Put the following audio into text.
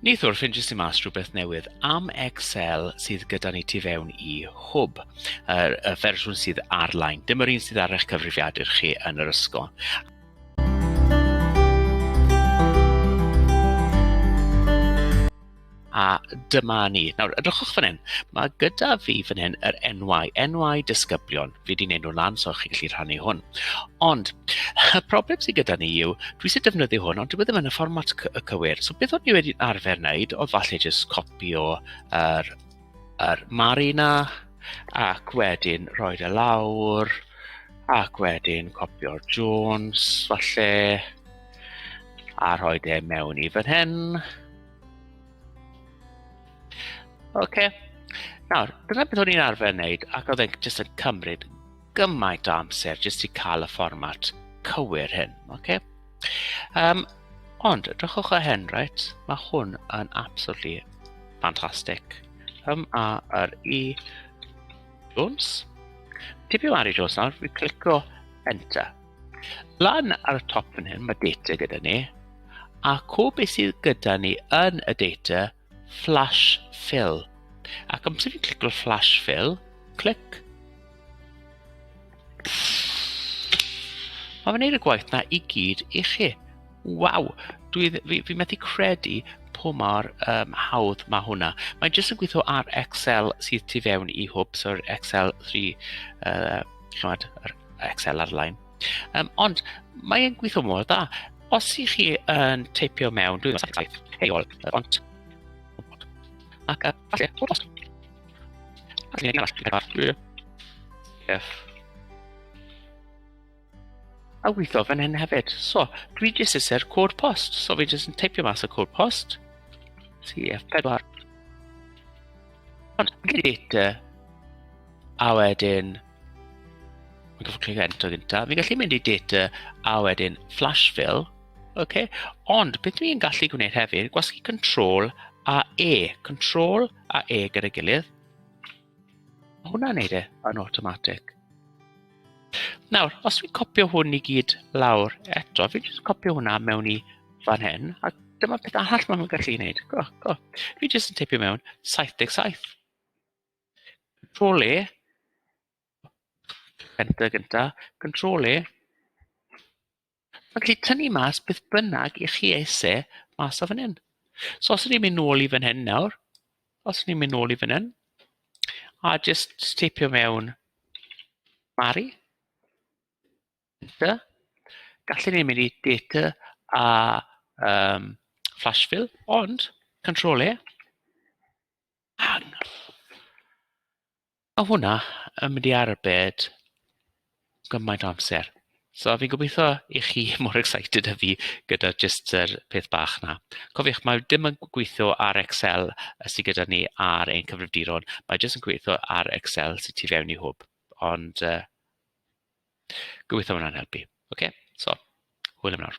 Neithwr ffeindio si mas rhywbeth newydd am Excel sydd gyda ni tu fewn i hwb, y fersiwn sydd ar-line, dim yr un sydd ar eich cyfrifiadur chi yn yr ysgol. A dyma ni. Nawr, edrychwch fan hyn. Mae gyda fi fan hyn yr enwau disgyblion. Fi wedi gwneud nhw lan so chi'n gallu rhannu hwn. Ond, y broblem sydd gyda ni yw, dwi sy'n defnyddio hwn, ond dwi ddim yn y fformat cywir. So beth o'n i wedi arfer wneud, oedd falle jyst copio yr mari na, ac wedyn roed y lawr, ac wedyn copio'r Jones, falle, a roed e mewn i fan hyn. OK. Nawr, dyna beth o'n i'n arfer wneud, ac oedd e'n jyst yn cymryd gymaint o amser jyst i cael y fformat cywir hyn. OK? Ond, edrychwch o hyn, right? Mae hwn yn absolutely fantastic. A yr i Jones. Tipio ar i Jones nawr, fi clico Enter. Lan ar y top fan hyn, mae data gyda ni, a beth sydd gyda ni yn y data, flash fill. Ac am sydd fi'n clicio flash fill, clic. Mae fe'n gwneud y gwaith na i gyd i chi. Waw! Fi methu credu po mor hawdd mae hwnna. Mae'n jyst yn gweithio ar Excel sydd tu fewn i hwb, so'r Excel 3, yr Excel ar-line. Ond mae'n gweithio mor dda. Os i chi yn teipio mewn, dwi'n saith, hei ol, ond ac falle, o bost. A weithio fan hyn hefyd. So, dwi jyst iser cod post. So, fi jyst yn teipio mas y cod post. CF4. Ond, fi'n data, a wedyn, fi'n gofio clic enter gynta. Fi'n gallu mynd i data, a wedyn flash fill. Okay? Ond, beth dwi'n gallu gwneud hefyd, gwasgu control a E. Control a E gyda gilydd. Mae hwnna'n neud e yn automatic. Nawr, os fi'n copio hwn i gyd lawr eto, fi'n jyst copio hwnna mewn i fan hyn, a dyma beth arall mae'n gallu gwneud. Go. Fi'n jyst yn teipio mewn 77. Control E. Enter gynta. Control E. Mae'n gallu tynnu mas beth bynnag i chi eisiau mas o fan hyn. So, os ni'n mynd nôl i fan hyn nawr, a just teipio mewn mari, enter, gallen ni'n mynd i data a flash fill, ond, control E, hang. A hwnna yn mynd i arbed gymaint o amser. So, fi'n gobeithio i chi mor excited a fi gyda just yr peth bach na. Cofiwch, mae dim yn gweithio ar Excel sydd gyda ni ar ein cyfrifiaduron. Mae jyst yn gweithio ar Excel sydd tu fewn i hwb. Ond gobeithio hwnna'n helpu. OK? So, hwyl am nawr.